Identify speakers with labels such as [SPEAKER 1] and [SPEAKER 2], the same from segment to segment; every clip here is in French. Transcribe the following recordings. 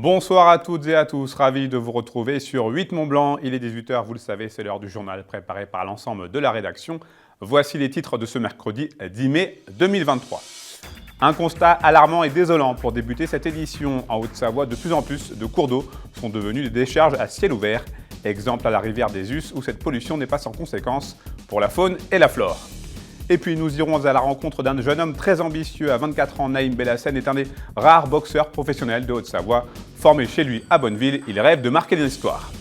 [SPEAKER 1] Bonsoir à toutes et à tous, ravi de vous retrouver sur 8 Mont Blanc. Il est 18 h, vous le savez, c'est l'heure du journal préparé par l'ensemble de la rédaction. Voici les titres de ce mercredi 10 mai 2023. Un constat alarmant et désolant pour débuter cette édition. En Haute-Savoie, de plus en plus de cours d'eau sont devenus des décharges à ciel ouvert. Exemple à la rivière des Us où cette pollution n'est pas sans conséquence pour la faune et la flore. Et puis nous irons à la rencontre d'un jeune homme très ambitieux. À 24 ans, Naïm Bellassène est un des rares boxeurs professionnels de Haute-Savoie. Formé chez lui à Bonneville, il rêve de marquer l'histoire.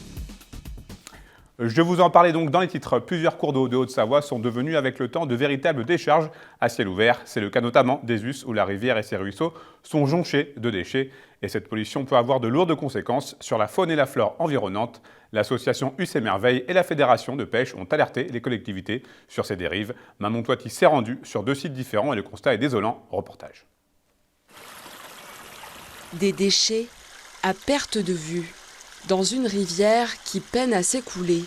[SPEAKER 1] Je vous en parlais donc dans les titres. Plusieurs cours d'eau de Haute-Savoie sont devenus avec le temps de véritables décharges à ciel ouvert. C'est le cas notamment des Us où la rivière et ses ruisseaux sont jonchés de déchets. Et cette pollution peut avoir de lourdes conséquences sur la faune et la flore environnantes. L'association Us et Merveilles et la Fédération de pêche ont alerté les collectivités sur ces dérives. Manon Toiti s'est rendue sur 2 sites différents et le constat est désolant. Reportage.
[SPEAKER 2] Des déchets à perte de vue, dans une rivière qui peine à s'écouler.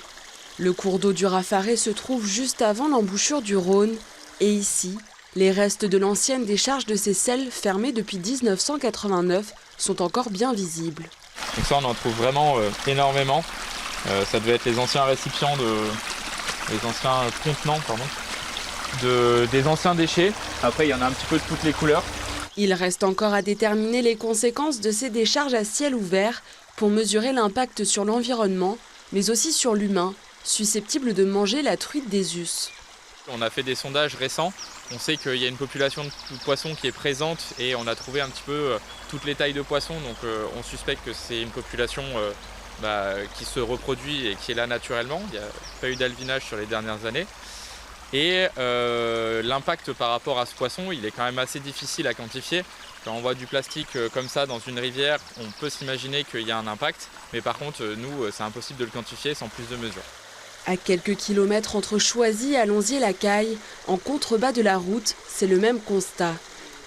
[SPEAKER 2] Le cours d'eau du Raffaré se trouve juste avant l'embouchure du Rhône. Et ici, les restes de l'ancienne décharge de Seyssel, fermée depuis 1989, sont encore bien visibles.
[SPEAKER 3] Donc ça, on en trouve vraiment énormément. Ça devait être les anciens récipients, les anciens contenants, des anciens déchets. Après, il y en a un petit peu de toutes les couleurs.
[SPEAKER 2] Il reste encore à déterminer les conséquences de ces décharges à ciel ouvert pour mesurer l'impact sur l'environnement, mais aussi sur l'humain, susceptible de manger la truite des Us.
[SPEAKER 3] On a fait des sondages récents. On sait qu'il y a une population de poissons qui est présente et on a trouvé un petit peu toutes les tailles de poissons. Donc on suspecte que c'est une population qui se reproduit et qui est là naturellement. Il n'y a pas eu d'alvinage sur les dernières années. Et l'impact par rapport à ce poisson, il est quand même assez difficile à quantifier. Quand on voit du plastique comme ça dans une rivière, on peut s'imaginer qu'il y a un impact. Mais par contre, nous, c'est impossible de le quantifier sans plus de mesures.
[SPEAKER 2] À quelques kilomètres entre Choisy et Allonzier-la-Caille, en contrebas de la route, c'est le même constat.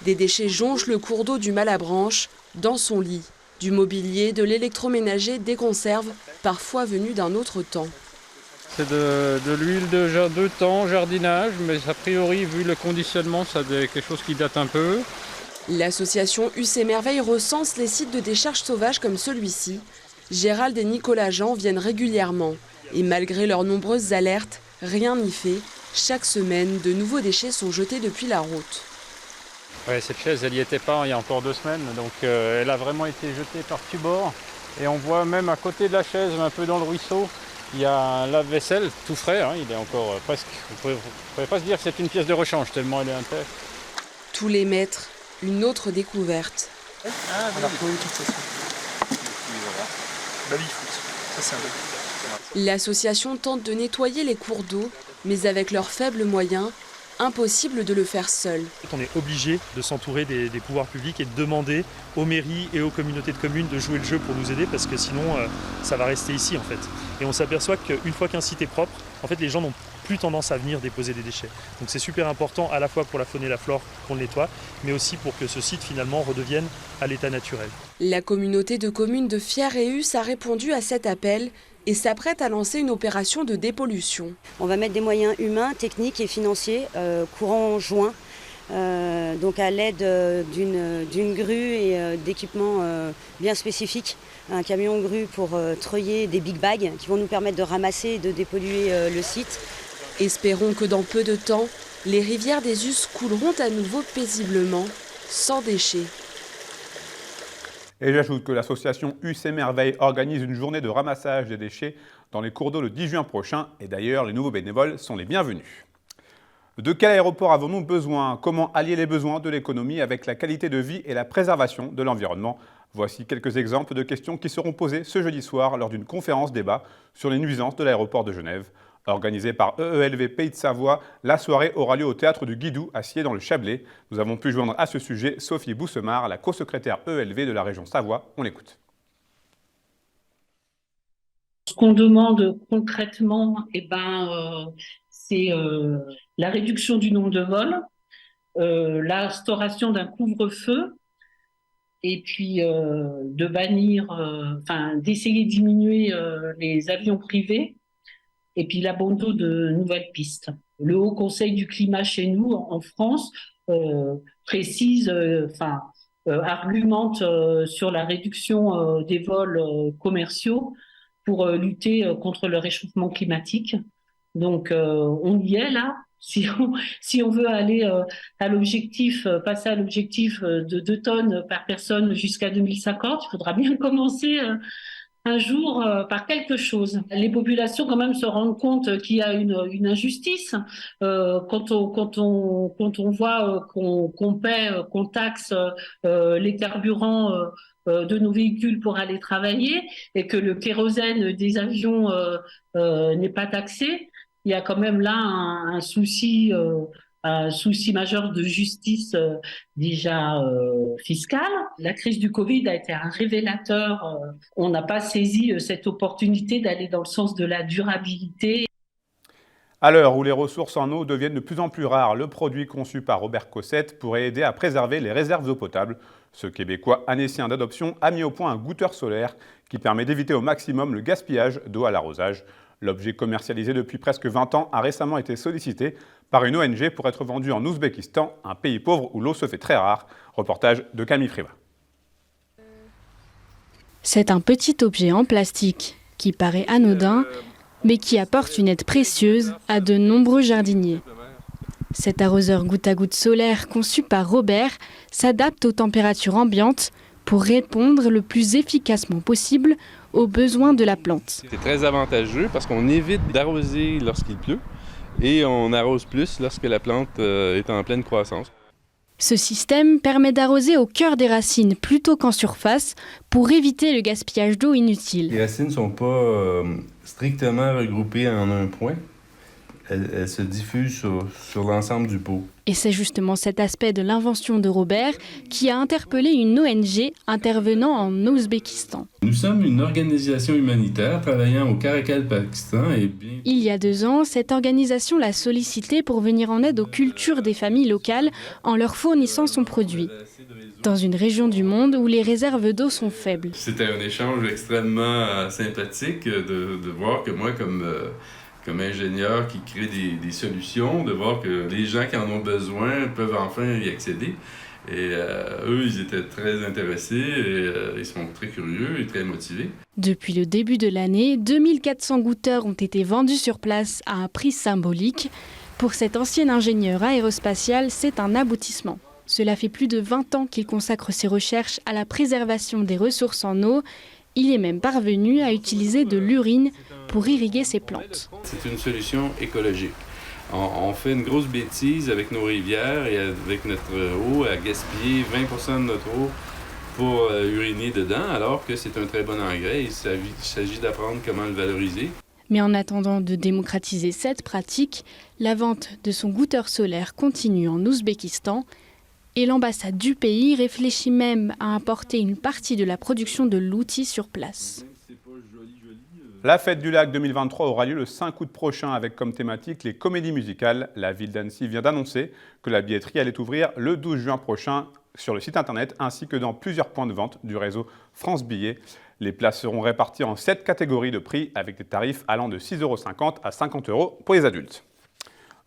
[SPEAKER 2] Des déchets jonchent le cours d'eau du Malabranche, dans son lit. Du mobilier, de l'électroménager, des conserves, parfois venues d'un autre temps.
[SPEAKER 4] C'est de l'huile de temps, jardinage, mais a priori, vu le conditionnement, c'est quelque chose qui date un peu.
[SPEAKER 2] L'association Us et Merveilles recense les sites de décharge sauvages comme celui-ci. Gérald et Nicolas Jean viennent régulièrement. Et malgré leurs nombreuses alertes, rien n'y fait. Chaque semaine, de nouveaux déchets sont jetés depuis la route.
[SPEAKER 4] Ouais, cette chaise, elle n'y était pas il y a encore 2 semaines, donc elle a vraiment été jetée par-dessus bord. Et on voit même à côté de la chaise, un peu dans le ruisseau, il y a un lave-vaisselle tout frais, il est encore presque... On ne pourrait pas se dire que c'est une pièce de rechange, tellement elle est intègre.
[SPEAKER 2] Tous les mètres, une autre découverte.
[SPEAKER 5] On a retrouvé toute cette baby-foot. Ça, c'est un baby.
[SPEAKER 2] L'association tente de nettoyer les cours d'eau, mais avec leurs faibles moyens, impossible de le faire seul.
[SPEAKER 6] On est obligé de s'entourer des pouvoirs publics et de demander aux mairies et aux communautés de communes de jouer le jeu pour nous aider parce que sinon ça va rester ici en fait. Et on s'aperçoit qu'une fois qu'un site est propre, en fait les gens n'ont plus tendance à venir déposer des déchets. Donc c'est super important à la fois pour la faune et la flore qu'on le nettoie, mais aussi pour que ce site finalement redevienne à l'état naturel.
[SPEAKER 2] La communauté de communes de Fier et Us a répondu à cet appel et s'apprête à lancer une opération de dépollution.
[SPEAKER 7] On va mettre des moyens humains, techniques et financiers courant juin, donc à l'aide d'une grue et d'équipements bien spécifiques. Un camion grue pour treuiller des big bags qui vont nous permettre de ramasser et de dépolluer le site.
[SPEAKER 2] Espérons que dans peu de temps, les rivières des Us couleront à nouveau paisiblement, sans déchets.
[SPEAKER 1] Et j'ajoute que l'association Us et Merveilles organise une journée de ramassage des déchets dans les cours d'eau le 10 juin prochain. Et d'ailleurs, les nouveaux bénévoles sont les bienvenus. De quel aéroport avons-nous besoin? Comment allier les besoins de l'économie avec la qualité de vie et la préservation de l'environnement? Voici quelques exemples de questions qui seront posées ce jeudi soir lors d'une conférence débat sur les nuisances de l'aéroport de Genève. Organisée par EELV Pays de Savoie, la soirée aura lieu au théâtre du Guidou à Sciez dans le Chablais. Nous avons pu joindre à ce sujet Sophie Boussemard, la co-secrétaire EELV de la région Savoie. On l'écoute.
[SPEAKER 8] Ce qu'on demande concrètement, c'est la réduction du nombre de vols, l'instauration d'un couvre-feu, et puis de bannir, d'essayer de diminuer les avions privés, et puis l'abandon de nouvelles pistes. Le Haut Conseil du climat chez nous, en France, précise argumente sur la réduction des vols commerciaux pour lutter contre le réchauffement climatique. Donc, on y est là. Si on veut aller à l'objectif, passer à l'objectif de 2 tonnes par personne jusqu'à 2050, il faudra bien commencer un jour par quelque chose. Les populations quand même se rendent compte qu'il y a une injustice quand on voit qu'on paie, qu'on taxe les carburants de nos véhicules pour aller travailler et que le kérosène des avions n'est pas taxé. Il y a quand même là un souci majeur de justice déjà fiscale. La crise du Covid a été un révélateur. On n'a pas saisi cette opportunité d'aller dans le sens de la durabilité.
[SPEAKER 1] À l'heure où les ressources en eau deviennent de plus en plus rares, le produit conçu par Robert Cossette pourrait aider à préserver les réserves d'eau potable. Ce Québécois anécien d'adoption a mis au point un goûteur solaire qui permet d'éviter au maximum le gaspillage d'eau à l'arrosage. L'objet commercialisé depuis presque 20 ans a récemment été sollicité par une ONG pour être vendu en Ouzbékistan, un pays pauvre où l'eau se fait très rare. Reportage de Camille Friva.
[SPEAKER 9] C'est un petit objet en plastique qui paraît anodin, mais qui apporte une aide précieuse à de nombreux jardiniers. Cet arroseur goutte à goutte solaire conçu par Robert s'adapte aux températures ambiantes pour répondre le plus efficacement possible aux besoins de la plante.
[SPEAKER 10] C'est très avantageux parce qu'on évite d'arroser lorsqu'il pleut et on arrose plus lorsque la plante est en pleine croissance.
[SPEAKER 9] Ce système permet d'arroser au cœur des racines plutôt qu'en surface pour éviter le gaspillage d'eau inutile.
[SPEAKER 10] Les racines ne sont pas strictement regroupées en un point. Elles se diffusent sur l'ensemble du pot.
[SPEAKER 9] Et c'est justement cet aspect de l'invention de Robert qui a interpellé une ONG intervenant en Ouzbékistan.
[SPEAKER 10] Nous sommes une organisation humanitaire travaillant au Karacal, Pakistan.
[SPEAKER 9] Il y a 2 ans, cette organisation l'a sollicité pour venir en aide aux cultures des familles locales en leur fournissant son produit. Dans une région du monde où les réserves d'eau sont faibles.
[SPEAKER 10] C'était un échange extrêmement sympathique de voir que moi, comme ingénieur qui crée des solutions, de voir que les gens qui en ont besoin peuvent enfin y accéder. Et eux, ils étaient très intéressés, et, ils sont très curieux et très motivés.
[SPEAKER 9] Depuis le début de l'année, 2400 goûteurs ont été vendus sur place à un prix symbolique. Pour cet ancien ingénieur aérospatial, c'est un aboutissement. Cela fait plus de 20 ans qu'il consacre ses recherches à la préservation des ressources en eau. Il est même parvenu à utiliser de l'urine pour irriguer ses plantes.
[SPEAKER 10] C'est une solution écologique. On fait une grosse bêtise avec nos rivières et avec notre eau à gaspiller 20% de notre eau pour uriner dedans, alors que c'est un très bon engrais. Il s'agit d'apprendre comment le valoriser.
[SPEAKER 9] Mais en attendant de démocratiser cette pratique, la vente de son goûteur solaire continue en Ouzbékistan. Et l'ambassade du pays réfléchit même à importer une partie de la production de l'outil sur place.
[SPEAKER 1] La fête du lac 2023 aura lieu le 5 août prochain avec comme thématique les comédies musicales. La ville d'Annecy vient d'annoncer que la billetterie allait ouvrir le 12 juin prochain sur le site internet ainsi que dans plusieurs points de vente du réseau France Billets. Les places seront réparties en 7 catégories de prix avec des tarifs allant de 6,50 € à 50 € pour les adultes.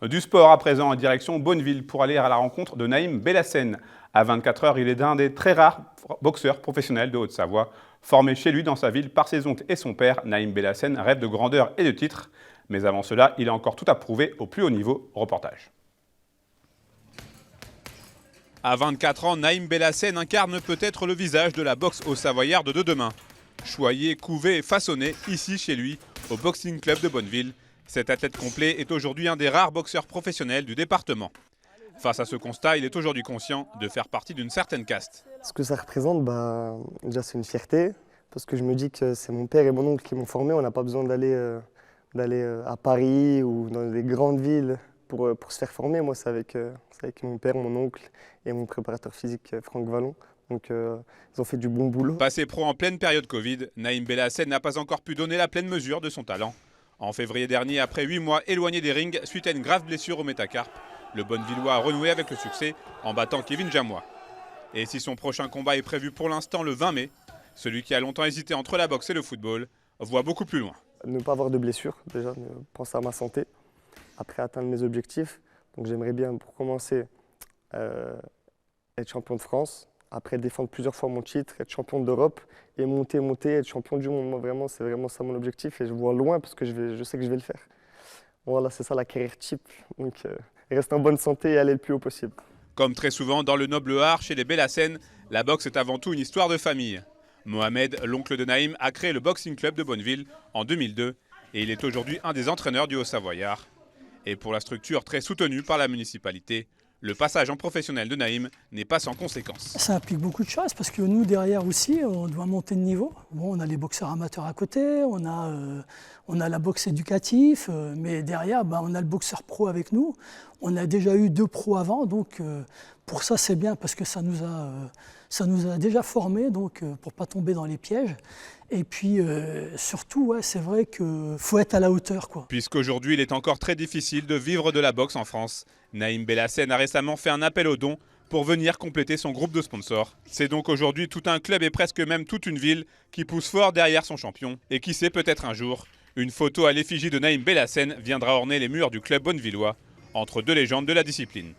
[SPEAKER 1] Du sport à présent en direction Bonneville pour aller à la rencontre de Naïm Bellassène. À 24 heures, il est l'un des très rares boxeurs professionnels de Haute-Savoie. Formé chez lui dans sa ville par ses oncles et son père, Naïm Bellassène rêve de grandeur et de titres. Mais avant cela, il a encore tout à prouver au plus haut niveau. Reportage. À 24 ans, Naïm Bellassène incarne peut-être le visage de la boxe haut-savoyarde de demain. Choyé, couvé et façonné ici chez lui, au Boxing Club de Bonneville. Cet athlète complet est aujourd'hui un des rares boxeurs professionnels du département. Face à ce constat, il est aujourd'hui conscient de faire partie d'une certaine caste.
[SPEAKER 11] Ce que ça représente, déjà c'est une fierté, parce que je me dis que c'est mon père et mon oncle qui m'ont formé. On n'a pas besoin d'aller à Paris ou dans des grandes villes pour se faire former. Moi, c'est avec mon père, mon oncle et mon préparateur physique, Franck Vallon. Donc ils ont fait du bon boulot.
[SPEAKER 1] Passé pro en pleine période Covid, Naïm Bellassène n'a pas encore pu donner la pleine mesure de son talent. En février dernier, après 8 mois éloigné des rings suite à une grave blessure au métacarpe, le Bonnevillois a renoué avec le succès en battant Kevin Jamois. Et si son prochain combat est prévu pour l'instant le 20 mai, celui qui a longtemps hésité entre la boxe et le football voit beaucoup plus loin.
[SPEAKER 11] Ne pas avoir de blessures, déjà, penser à ma santé, après atteindre mes objectifs. Donc j'aimerais bien, pour commencer, être champion de France, après défendre plusieurs fois mon titre, être champion d'Europe et monter, être champion du monde. Moi, vraiment, c'est vraiment ça mon objectif et je vois loin parce que je sais que je vais le faire. Voilà, c'est ça la carrière type. Donc, rester en bonne santé et aller le plus haut possible.
[SPEAKER 1] Comme très souvent dans le noble art chez les Bellassène, la boxe est avant tout une histoire de famille. Mohamed, l'oncle de Naïm, a créé le Boxing Club de Bonneville en 2002 et il est aujourd'hui un des entraîneurs du Haut-Savoyard. Et pour la structure très soutenue par la municipalité, le passage en professionnel de Naïm n'est pas sans conséquences.
[SPEAKER 12] Ça implique beaucoup de choses parce que nous, derrière aussi, on doit monter de niveau. Bon, on a les boxeurs amateurs à côté, on a la boxe éducative, mais derrière, on a le boxeur pro avec nous. On a déjà eu 2 pros avant, donc pour ça, c'est bien parce que ça nous a déjà formés, donc pour ne pas tomber dans les pièges. Et puis surtout, c'est vrai qu'il faut être à la hauteur, quoi.
[SPEAKER 1] Puisqu'aujourd'hui, il est encore très difficile de vivre de la boxe en France, Naïm Bellassène a récemment fait un appel aux dons pour venir compléter son groupe de sponsors. C'est donc aujourd'hui tout un club et presque même toute une ville qui pousse fort derrière son champion. Et qui sait, peut-être un jour, une photo à l'effigie de Naïm Bellassène viendra orner les murs du club bonnevillois, entre 2 légendes de la discipline.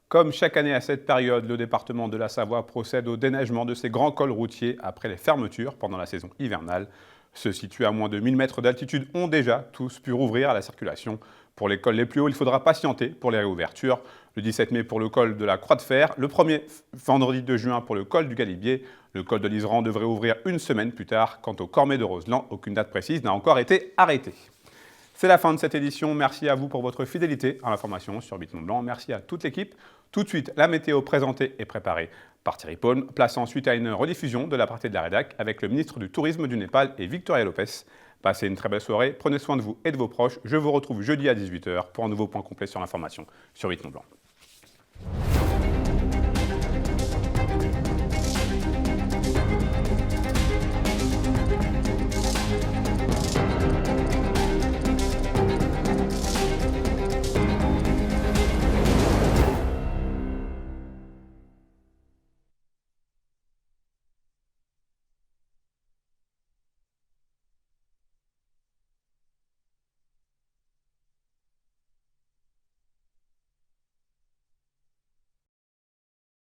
[SPEAKER 1] Comme chaque année à cette période, le département de la Savoie procède au déneigement de ses grands cols routiers après les fermetures pendant la saison hivernale. Ceux situés à moins de 1000 mètres d'altitude ont déjà tous pu rouvrir à la circulation. Pour les cols les plus hauts, il faudra patienter pour les réouvertures. Le 17 mai pour le col de la Croix de Fer, le 1er vendredi de juin pour le col du Galibier. Le col de l'Iseran devrait ouvrir une semaine plus tard. Quant au Cormet de Roseland, aucune date précise n'a encore été arrêtée. C'est la fin de cette édition. Merci à vous pour votre fidélité à l'information sur Bit Mont-Blanc. Merci à toute l'équipe. Tout de suite, la météo présentée et préparée par Thierry Paune. Place ensuite à une rediffusion de la partie de la rédac avec le ministre du Tourisme du Népal et Victoria Lopez. Passez une très belle soirée, prenez soin de vous et de vos proches. Je vous retrouve jeudi à 18 h pour un nouveau point complet sur l'information sur Bit Mont-Blanc.